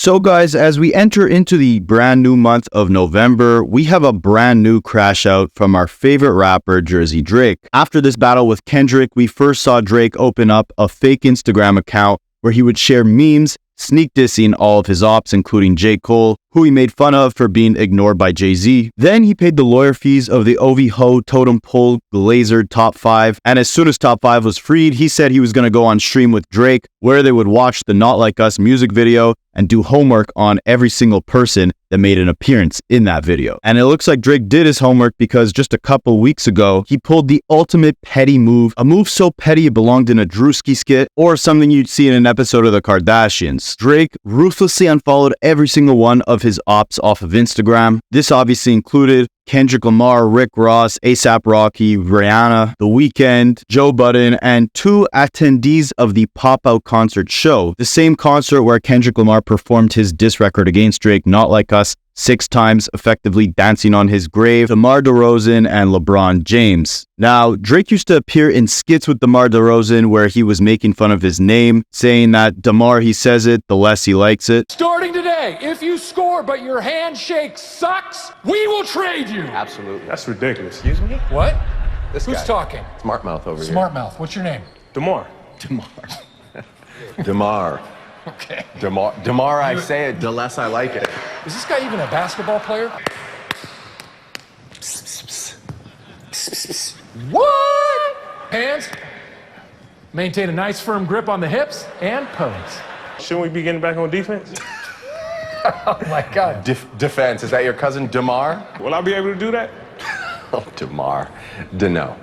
So guys, as we enter into the brand new month of November, we have a brand new crash out from our favorite rapper, Jersey Drake. After this battle with Kendrick, we first saw Drake open up a fake Instagram account where he would share memes, sneak dissing all of his ops, including J. Cole, who he made fun of for being ignored by Jay-Z. Then he paid the lawyer fees of the OV-Ho totem pole glazered Top 5, and as soon as Top 5 was freed, he said he was going to go on stream with Drake, where they would watch the Not Like Us music video and do homework on every single person that made an appearance in that video. And it looks like Drake did his homework because just a couple weeks ago, he pulled the ultimate petty move, a move so petty it belonged in a Drewski skit or something you'd see in an episode of The Kardashians. Drake ruthlessly unfollowed every single one of his ops off of Instagram. This obviously included Kendrick Lamar, Rick Ross, A$AP Rocky, Rihanna, The Weeknd, Joe Budden, and 2 attendees of the Pop-Out concert show, the same concert where Kendrick Lamar performed his diss record against Drake, Not Like Us, 6 times, effectively dancing on his grave, DeMar DeRozan and LeBron James. Now, Drake used to appear in skits with DeMar DeRozan where he was making fun of his name, saying that DeMar, he says it, the less he likes it. Starting today, if you score but your handshake sucks, we will trade you. Absolutely. That's ridiculous. Excuse me? What? This Who's guy. talking? Smart mouth over here. Smart mouth. What's your name? DeMar. DeMar. Okay. DeMar, I say it, the less I like it. Is this guy even a basketball player? What? Hands. Maintain a nice firm grip on the hips and pose. Shouldn't we be getting back on defense? Oh my God. Defense, is that your cousin DeMar? Will I be able to do that? Oh, DeMar. Deno.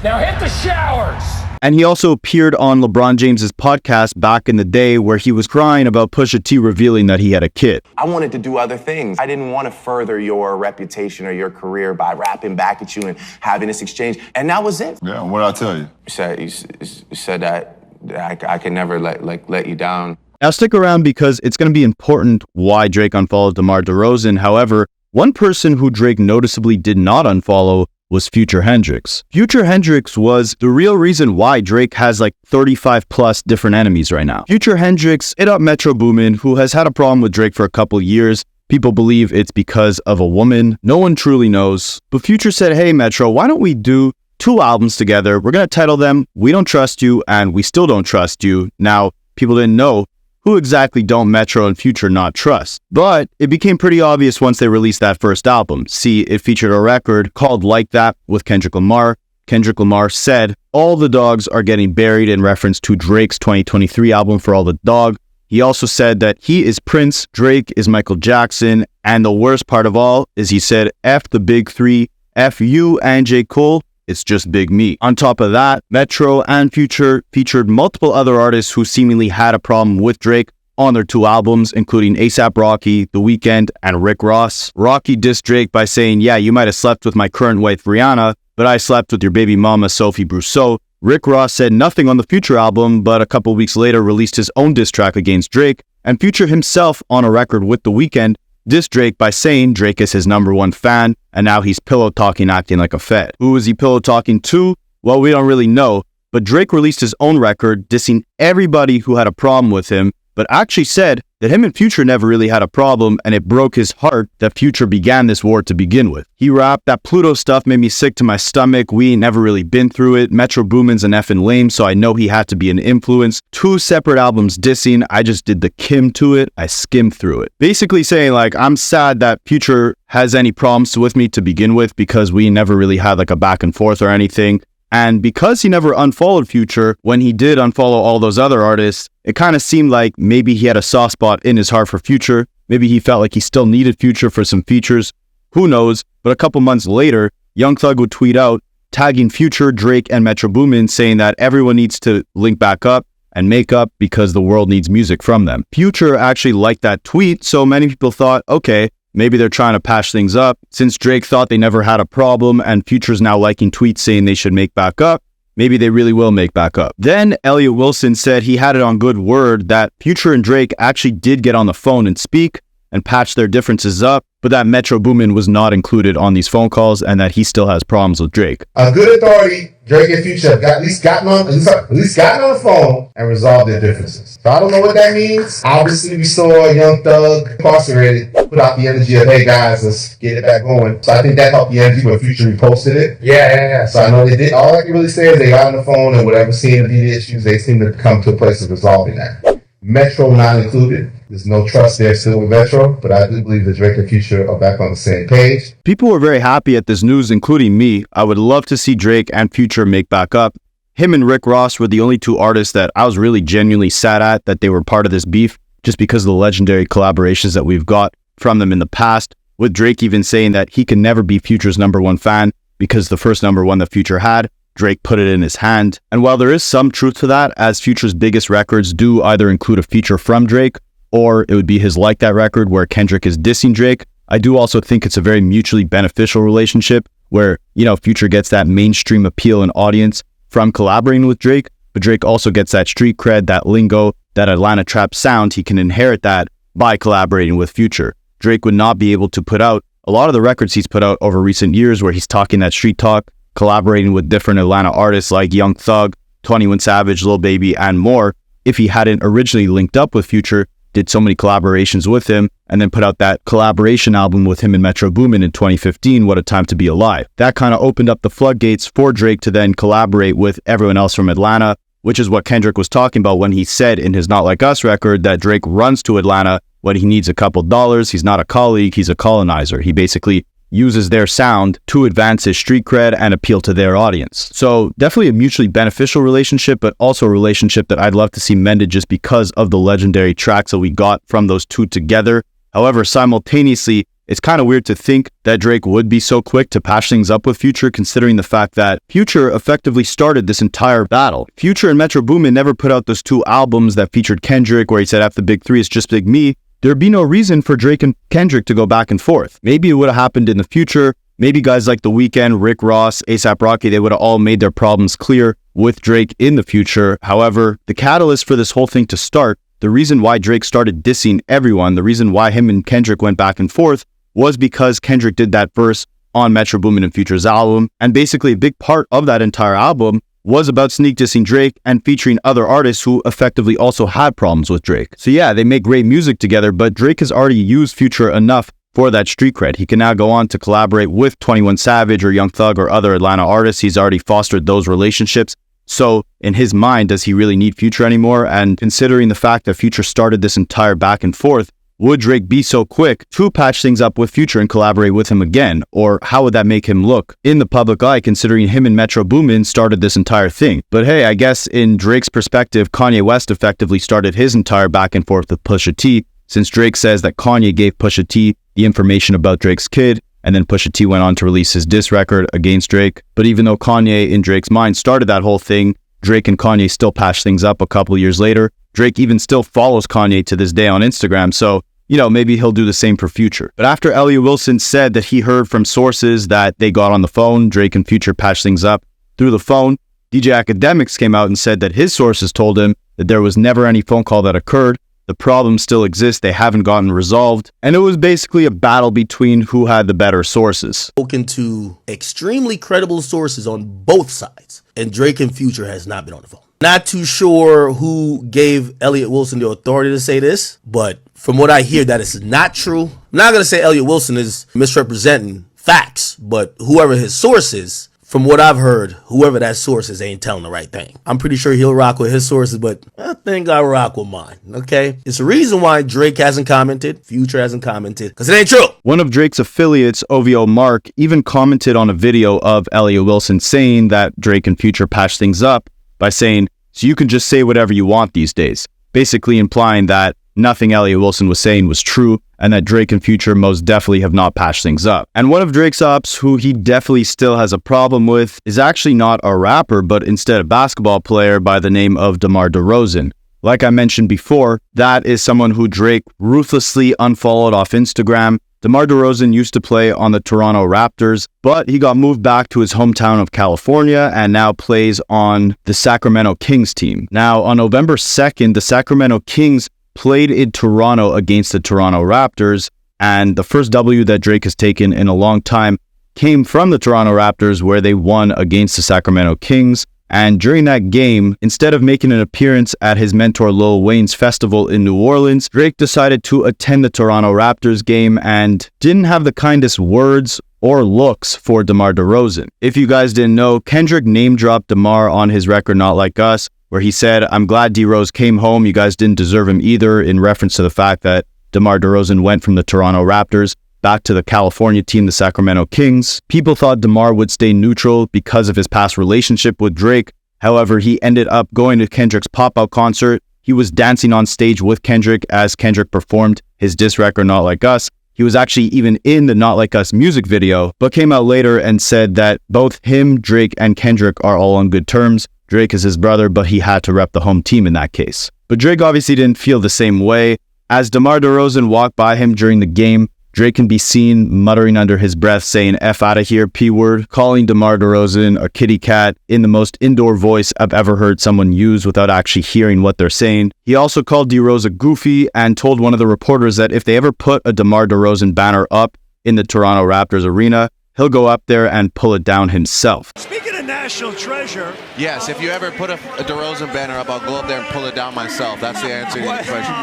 Now hit the showers. And he also appeared on LeBron James's podcast back in the day where he was crying about Pusha T revealing that he had a kid. I wanted to do other things. I didn't want to further your reputation or your career by rapping back at you and having this exchange. And that was it. Yeah, what did I tell you? You said that I can never let you down. Now stick around because it's going to be important why Drake unfollowed DeMar DeRozan. However, one person who Drake noticeably did not unfollow was Future Hendrix. Future Hendrix was the real reason why Drake has like 35 plus different enemies right now. Future Hendrix hit up Metro Boomin, who has had a problem with Drake for a couple years. People believe it's because of a woman. No one truly knows. But Future said, hey Metro, why don't we do 2 albums together? We're going to title them We Don't Trust You and We Still Don't Trust You. Now, people didn't know who exactly don't Metro and Future not trust. But it became pretty obvious once they released that first album. See, it featured a record called Like That with Kendrick Lamar. Kendrick Lamar said, all the dogs are getting buried in reference to Drake's 2023 album For All the Dog. He also said that he is Prince, Drake is Michael Jackson, and the worst part of all is he said, F the big 3, F you and J. Cole, it's just Big Me. On top of that, Metro and Future featured multiple other artists who seemingly had a problem with Drake on their 2 albums, including A$AP Rocky, The Weeknd, and Rick Ross. Rocky dissed Drake by saying, yeah, you might have slept with my current wife Rihanna, but I slept with your baby mama Sophie Brousseau. Rick Ross said nothing on the Future album, but a couple weeks later released his own diss track against Drake, and Future himself on a record with The Weeknd dissed Drake by saying Drake is his #1 fan, and now he's pillow talking acting like a fed. Who is he pillow talking to? Well, we don't really know, but Drake released his own record dissing everybody who had a problem with him, but actually said that him and Future never really had a problem, and it broke his heart that Future began this war to begin with. He rapped, that Pluto stuff made me sick to my stomach, we ain't never really been through it, Metro Boomin's an effing lame, so I know he had to be an influence. 2 separate albums dissing, I just did the Kim to it, I skimmed through it. Basically saying like, I'm sad that Future has any problems with me to begin with because we never really had like a back and forth or anything. And because he never unfollowed Future, when he did unfollow all those other artists, it kind of seemed like maybe he had a soft spot in his heart for Future. Maybe he felt like he still needed Future for some features. Who knows? But a couple months later, Young Thug would tweet out, tagging Future, Drake, and Metro Boomin, saying that everyone needs to link back up and make up because the world needs music from them. Future actually liked that tweet, so many people thought, okay, maybe they're trying to patch things up. Since Drake thought they never had a problem and Future's now liking tweets saying they should make back up, maybe they really will make back up. Then Elliot Wilson said he had it on good word that Future and Drake actually did get on the phone and speak and patch their differences up, but that Metro Boomin was not included on these phone calls and that he still has problems with Drake. A good authority, Drake and Future have at least gotten on the phone and resolved their differences. So I don't know what that means. Obviously, we saw a Young Thug incarcerated put out the energy of, hey guys, let's get it back going. So I think that helped the energy when Future reposted it. Yeah. So I know they did. All I can really say is they got on the phone and whatever seemed to be the issues, they seem to come to a place of resolving that. Metro not included. There's no trust there still with Metro, but I do believe that Drake and Future are back on the same page. People were very happy at this news, including me. I would love to see Drake and Future make back up. Him and Rick Ross were the only two artists that I was really genuinely sad at that they were part of this beef, just because of the legendary collaborations that we've got from them in the past, with Drake even saying that he can never be Future's #1 fan because the first #1 that Future had, Drake put it in his hand. And while there is some truth to that, as Future's biggest records do either include a feature from Drake, or it would be his Like That record where Kendrick is dissing Drake, I do also think it's a very mutually beneficial relationship where, Future gets that mainstream appeal and audience from collaborating with Drake, but Drake also gets that street cred, that lingo, that Atlanta trap sound. He can inherit that by collaborating with Future. Drake would not be able to put out a lot of the records he's put out over recent years where he's talking that street talk, collaborating with different Atlanta artists like Young Thug, 21 Savage, Lil Baby, and more, if he hadn't originally linked up with Future, did so many collaborations with him, and then put out that collaboration album with him and Metro Boomin in 2015, What a Time to Be Alive. That kind of opened up the floodgates for Drake to then collaborate with everyone else from Atlanta, which is what Kendrick was talking about when he said in his Not Like Us record that Drake runs to Atlanta when he needs a couple dollars. He's not a colleague, he's a colonizer. He basically uses their sound to advance his street cred and appeal to their audience. So definitely a mutually beneficial relationship, but also a relationship that I'd love to see mended just because of the legendary tracks that we got from those two together. However, simultaneously, it's kind of weird to think that Drake would be so quick to patch things up with Future, considering the fact that Future effectively started this entire battle. Future and Metro Boomin never put out those two albums that featured Kendrick where he said after the big three, it's just Big Me. There'd be no reason for Drake and Kendrick to go back and forth. Maybe it would have happened in the future. Maybe guys like The Weeknd, Rick Ross, A$AP Rocky, they would have all made their problems clear with Drake in the future. However, the catalyst for this whole thing to start, the reason why Drake started dissing everyone, the reason why him and Kendrick went back and forth was because Kendrick did that verse on Metro Boomin and Future's album. And basically a big part of that entire album was about sneak dissing Drake and featuring other artists who effectively also had problems with Drake. So yeah, they make great music together, but Drake has already used Future enough for that street cred. He can now go on to collaborate with 21 Savage or Young Thug or other Atlanta artists. He's already fostered those relationships. So in his mind, does he really need Future anymore? And considering the fact that Future started this entire back and forth, would Drake be so quick to patch things up with Future and collaborate with him again? Or how would that make him look in the public eye, considering him and Metro Boomin started this entire thing? But hey, I guess in Drake's perspective, Kanye West effectively started his entire back and forth with Pusha T, since Drake says that Kanye gave Pusha T the information about Drake's kid, and then Pusha T went on to release his diss record against Drake. But even though Kanye, in Drake's mind, started that whole thing, Drake and Kanye still patched things up a couple years later. Drake even still follows Kanye to this day on Instagram, so maybe he'll do the same for Future. But after Elliott Wilson said that he heard from sources that they got on the phone, Drake and Future patched things up through the phone, DJ Academics came out and said that his sources told him that there was never any phone call that occurred. The problem still exists, they haven't gotten resolved, and it was basically a battle between who had the better sources. Spoken to extremely credible sources on both sides, and Drake and Future has not been on the phone. Not too sure who gave Elliott Wilson the authority to say this, but from what I hear, that is not true. I'm not going to say Elliott Wilson is misrepresenting facts, but whoever his source is, from what I've heard, whoever that source is ain't telling the right thing. I'm pretty sure he'll rock with his sources, but I think I rock with mine, okay? It's the reason why Drake hasn't commented, Future hasn't commented, because it ain't true. One of Drake's affiliates, OVO Mark, even commented on a video of Elliott Wilson saying that Drake and Future patched things up by saying, so you can just say whatever you want these days, basically implying that nothing Elliott Wilson was saying was true, and that Drake and Future most definitely have not patched things up. And one of Drake's ops, who he definitely still has a problem with, is actually not a rapper, but instead a basketball player by the name of DeMar DeRozan. Like I mentioned before, that is someone who Drake ruthlessly unfollowed off Instagram. DeMar DeRozan used to play on the Toronto Raptors, but he got moved back to his hometown of California and now plays on the Sacramento Kings team. Now, on November 2nd, the Sacramento Kings played in Toronto against the Toronto Raptors, And the first W that Drake has taken in a long time came from the Toronto Raptors, where they won against the Sacramento Kings. And during that game, instead of making an appearance at his mentor Lil Wayne's festival in New Orleans, Drake decided to attend the Toronto Raptors game and didn't have the kindest words or looks for DeMar DeRozan. If you guys didn't know, Kendrick name-dropped DeMar on his record Not Like Us, where he said, "I'm glad D-Rose came home, you guys didn't deserve him either," in reference to the fact that DeMar DeRozan went from the Toronto Raptors back to the California team, the Sacramento Kings. People thought DeMar would stay neutral because of his past relationship with Drake. However, he ended up going to Kendrick's pop-out concert. He was dancing on stage with Kendrick as Kendrick performed his diss record Not Like Us. He was actually even in the Not Like Us music video, but came out later and said that both him, Drake, and Kendrick are all on good terms. Drake is his brother, but he had to rep the home team in that case. But Drake obviously didn't feel the same way. As DeMar DeRozan walked by him during the game, Drake can be seen muttering under his breath, saying "F out of here, P-word," calling DeMar DeRozan a kitty cat in the most indoor voice I've ever heard someone use without actually hearing what they're saying. He also called D-Rose a goofy and told one of the reporters that if they ever put a DeMar DeRozan banner up in the Toronto Raptors arena, he'll go up there and pull it down himself. Speaking of national treasure. Yes, if you ever put a DeRozan banner up, I'll go up there and pull it down myself. That's the answer to your question.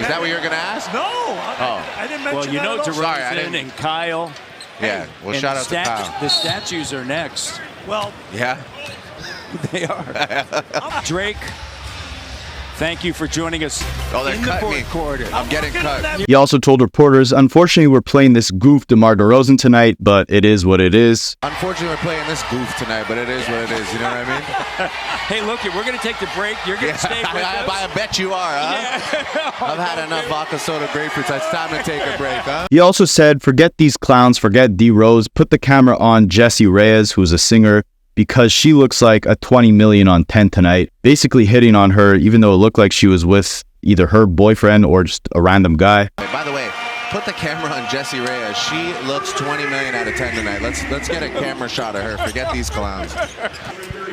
Is that what you're going to ask? No. I didn't mention Well, you know DeRozan and Kyle. Yeah, well, shout out to Kyle. The statues are next. Well, yeah, they are. Drake, thank you for joining us in the fourth quarter. I'm getting cut. He also told reporters, "Unfortunately, we're playing this goof DeMar DeRozan tonight, but it is what it is." Unfortunately, we're playing this goof tonight, but it is what it is. You know what I mean? Hey, look, we're going to take the break. You're going to stay with us. I bet you are, huh? Yeah. I've had enough vodka soda grapefruits. It's time to take a break, huh? He also said, "Forget these clowns, forget D-Rose. Put the camera on Jessie Reyez, who's a singer, because she looks like a 20 million on 10 tonight." Basically hitting on her, even though it looked like she was with either her boyfriend or just a random guy. By the way, put the camera on Jessie Reyez. She looks 20 million out of 10 tonight. Let's get a camera shot of her. Forget these clowns.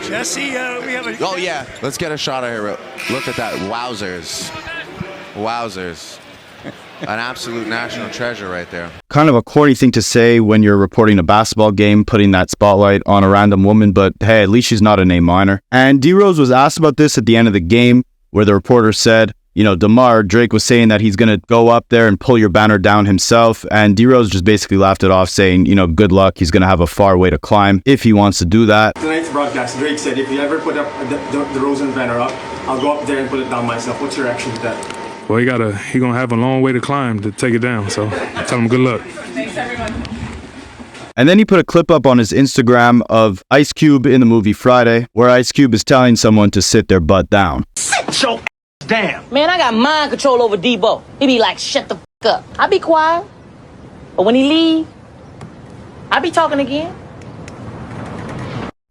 Jesse, we have a... Oh, yeah. Let's get a shot of her. Look at that. Wowzers. Wowzers. An absolute national treasure right there. Kind of a corny thing to say when you're reporting a basketball game, putting that spotlight on a random woman, but hey, at least she's not a name minor. And D-Rose was asked about this at the end of the game, where the reporter said, you know, DeMar, Drake was saying that he's going to go up there and pull your banner down himself. And D-Rose just basically laughed it off, saying, you know, good luck. He's going to have a far way to climb if he wants to do that. Tonight's broadcast, Drake said, if you ever put up the DeRozan banner up, I'll go up there and put it down myself. What's your reaction to that? Well, he gonna have a long way to climb to take it down. So tell him good luck. Thanks, everyone. And then he put a clip up on his Instagram of Ice Cube in the movie Friday, where Ice Cube is telling someone to sit their butt down. Sit your down. Man, I got mind control over Debo. He be like, shut the up. I be quiet. But when he leave, I be talking again.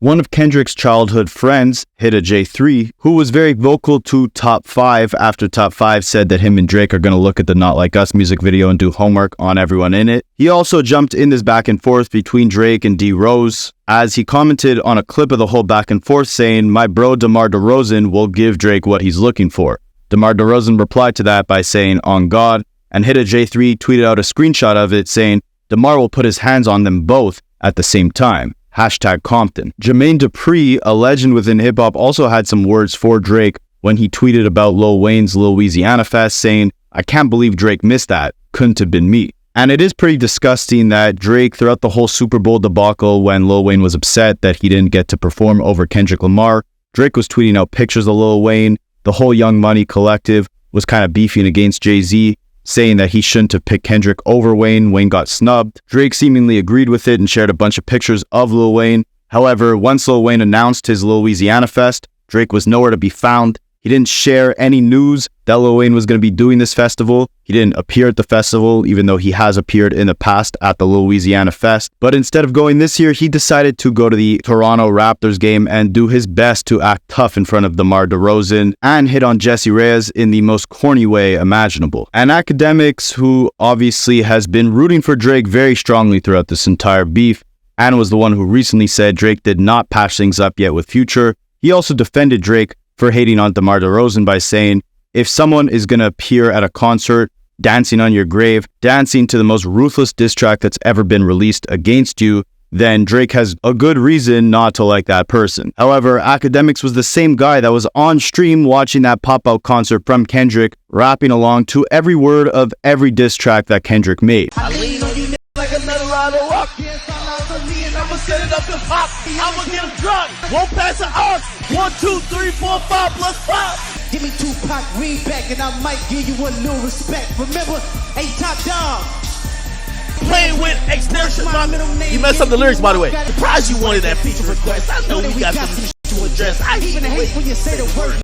One of Kendrick's childhood friends, Hida J3, who was very vocal to Top 5 after Top 5 said that him and Drake are going to look at the Not Like Us music video and do homework on everyone in it. He also jumped in this back and forth between Drake and D-Rose, as he commented on a clip of the whole back and forth saying, "My bro DeMar DeRozan will give Drake what he's looking for." DeMar DeRozan replied to that by saying, "On God," and Hida J3 tweeted out a screenshot of it saying, "DeMar will put his hands on them both at the same time." Hashtag Compton. Jermaine Dupri, a legend within hip-hop, also had some words for Drake when he tweeted about Lil Wayne's Lil Louisiana Fest, saying, "I can't believe Drake missed that. Couldn't have been me." And it is pretty disgusting that Drake, throughout the whole Super Bowl debacle when Lil Wayne was upset that he didn't get to perform over Kendrick Lamar, Drake was tweeting out pictures of Lil Wayne. The whole Young Money collective was kind of beefing against Jay-Z, saying that he shouldn't have picked Kendrick over Wayne. Wayne got snubbed. Drake seemingly agreed with it and shared a bunch of pictures of Lil Wayne. However, once Lil Wayne announced his Louisiana Fest, Drake was nowhere to be found. He didn't share any news that Lil Wayne was going to be doing this festival. He didn't appear at the festival, even though he has appeared in the past at the Louisiana Fest. But instead of going this year, he decided to go to the Toronto Raptors game and do his best to act tough in front of DeMar DeRozan and hit on Jessie Reyez in the most corny way imaginable. And Academics, who obviously has been rooting for Drake very strongly throughout this entire beef, and was the one who recently said Drake did not patch things up yet with Future, he also defended Drake for hating on DeMar DeRozan by saying, if someone is going to appear at a concert dancing on your grave, dancing to the most ruthless diss track that's ever been released against you, then Drake has a good reason not to like that person. However, Academics was the same guy that was on stream watching that pop-out concert from Kendrick, rapping along to every word of every diss track that Kendrick made. I lean on you like another line of rock. I'ma set it up and pop. I'ma get him drunk. Won't pass an ox. 1, 2, 3, 4, 5 plus 5. Give me Tupac, read back, and I might give you a little respect. Remember, A-Top Dog. Playing with extension, my middle name. You messed up the lyrics, by the way. Surprised you wanted that feature request. I know we got some shit to address. I even hate when you say the word.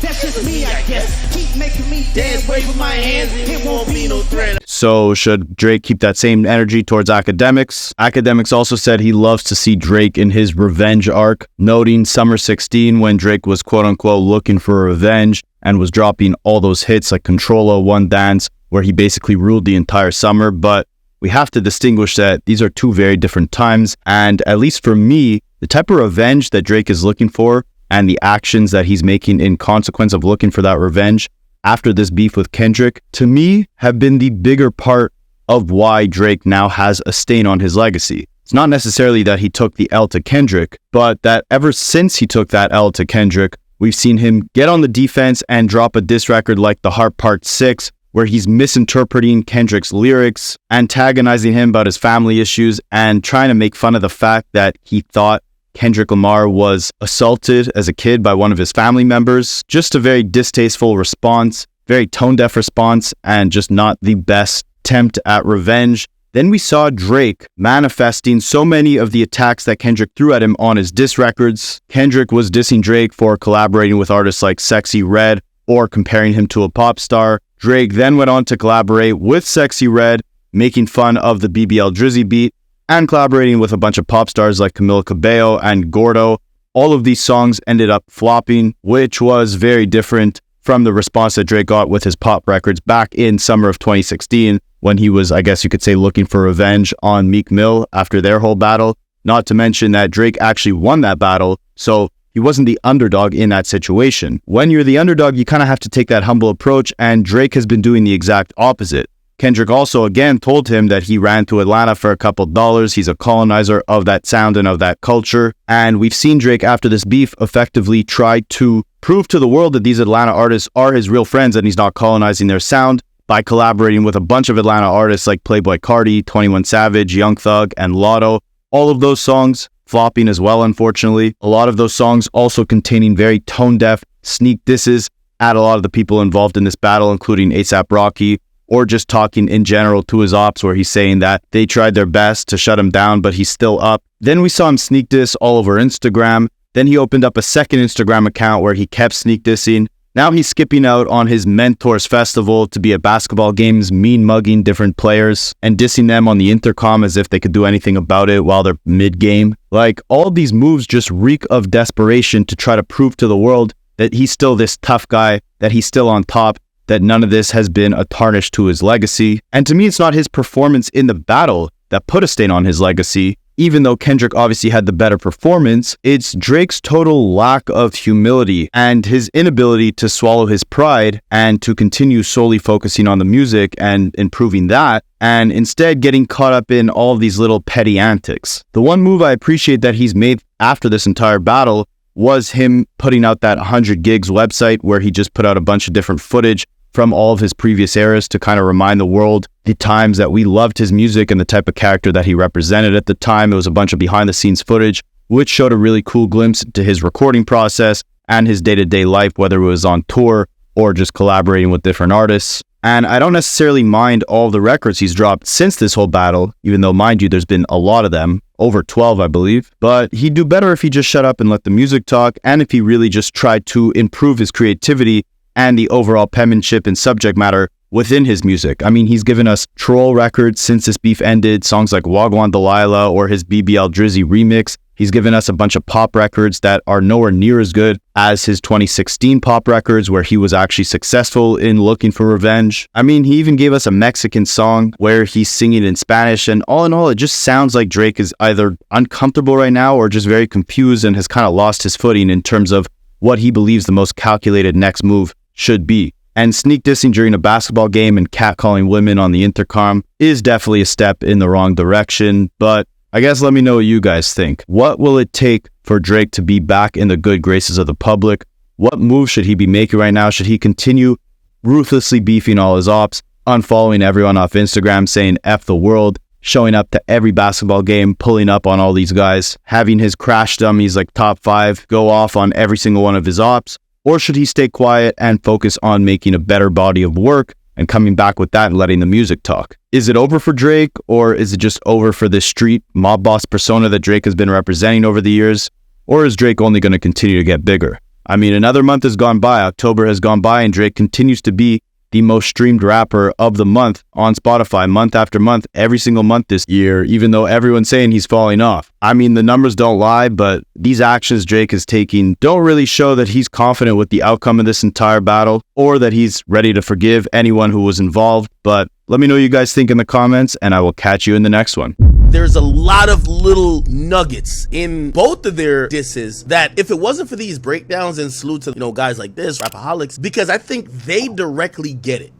That's just me, I guess. Keep making me dance, waving my hands, and it won't be no threat. So should Drake keep that same energy towards Academics? Academics also said he loves to see Drake in his revenge arc, noting Summer 16 when Drake was quote-unquote looking for revenge and was dropping all those hits like Controlla, One Dance, where he basically ruled the entire summer. But we have to distinguish that these are two very different times, and at least for me, the type of revenge that Drake is looking for and the actions that he's making in consequence of looking for that revenge after this beef with Kendrick, to me, have been the bigger part of why Drake now has a stain on his legacy. It's not necessarily that he took the L to Kendrick, but that ever since he took that L to Kendrick, we've seen him get on the defense and drop a diss record like The Heart Part 6, where he's misinterpreting Kendrick's lyrics, antagonizing him about his family issues, and trying to make fun of the fact that he thought Kendrick Lamar was assaulted as a kid by one of his family members. Just a very distasteful response, very tone-deaf response, and just not the best attempt at revenge. Then we saw Drake manifesting so many of the attacks that Kendrick threw at him on his diss records. Kendrick was dissing Drake for collaborating with artists like Sexy Red or comparing him to a pop star. Drake then went on to collaborate with Sexy Red, making fun of the BBL Drizzy beat, and collaborating with a bunch of pop stars like Camila Cabello and Gordo. All of these songs ended up flopping, which was very different from the response that Drake got with his pop records back in summer of 2016, when he was, I guess you could say, looking for revenge on Meek Mill after their whole battle. Not to mention that Drake actually won that battle, so he wasn't the underdog in that situation. When you're the underdog, you kind of have to take that humble approach, and Drake has been doing the exact opposite. Kendrick also again told him that he ran to Atlanta for a couple dollars. He's a colonizer of that sound and of that culture. And we've seen Drake after this beef effectively try to prove to the world that these Atlanta artists are his real friends and he's not colonizing their sound by collaborating with a bunch of Atlanta artists like Playboi Carti, 21 Savage, Young Thug, and Lotto. All of those songs flopping as well, unfortunately. A lot of those songs also containing very tone-deaf, sneak disses at a lot of the people involved in this battle, including A$AP Rocky, or just talking in general to his ops where he's saying that they tried their best to shut him down, but he's still up. Then we saw him sneak diss all over Instagram. Then he opened up a second Instagram account where he kept sneak dissing. Now he's skipping out on his Mentors Festival to be at basketball games, mean mugging different players and dissing them on the intercom as if they could do anything about it while they're mid-game. Like, all of these moves just reek of desperation to try to prove to the world that he's still this tough guy, that he's still on top, that none of this has been a tarnish to his legacy. And to me, it's not his performance in the battle that put a stain on his legacy. Even though Kendrick obviously had the better performance, it's Drake's total lack of humility and his inability to swallow his pride and to continue solely focusing on the music and improving that, and instead getting caught up in all of these little petty antics. The one move I appreciate that he's made after this entire battle was him putting out that 100 Gigs website where he just put out a bunch of different footage from all of his previous eras to kind of remind the world the times that we loved his music and the type of character that he represented at the time. It was a bunch of behind the scenes footage, which showed a really cool glimpse into his recording process and his day-to-day life, whether it was on tour or just collaborating with different artists. And I don't necessarily mind all the records he's dropped since this whole battle, even though, mind you, there's been a lot of them, over 12, I believe. But he'd do better if he just shut up and let the music talk, and if he really just tried to improve his creativity and the overall penmanship and subject matter within his music. I mean, he's given us troll records since this beef ended, songs like Wagwan Delilah or his BBL Drizzy remix. He's given us a bunch of pop records that are nowhere near as good as his 2016 pop records, where he was actually successful in looking for revenge. I mean, he even gave us a Mexican song where he's singing in Spanish, and all in all, it just sounds like Drake is either uncomfortable right now or just very confused and has kind of lost his footing in terms of what he believes the most calculated next move should be. and sneak dissing during a basketball game and catcalling women on the intercom is definitely a step in the wrong direction, but I guess let me know what you guys think. What will it take for Drake to be back in the good graces of the public? What move should he be making right now? Should he continue ruthlessly beefing all his ops, unfollowing everyone off Instagram, saying F the world, showing up to every basketball game, pulling up on all these guys, having his crash dummies like top 5 go off on every single one of his ops? Or should he stay quiet and focus on making a better body of work and coming back with that and letting the music talk? Is it over for Drake, or is it just over for this street mob boss persona that Drake has been representing over the years? Or is Drake only going to continue to get bigger? I mean, another month has gone by, October has gone by, and Drake continues to be the most streamed rapper of the month on Spotify, month after month, every single month this year, even though everyone's saying he's falling off. I mean, the numbers don't lie, but these actions Drake is taking don't really show that he's confident with the outcome of this entire battle, or that he's ready to forgive anyone who was involved. But let me know what you guys think in the comments, and I will catch you in the next one. There's a lot of little nuggets in both of their disses that if it wasn't for these breakdowns, and salute to, guys like this, Rapaholics, because I think they directly get it.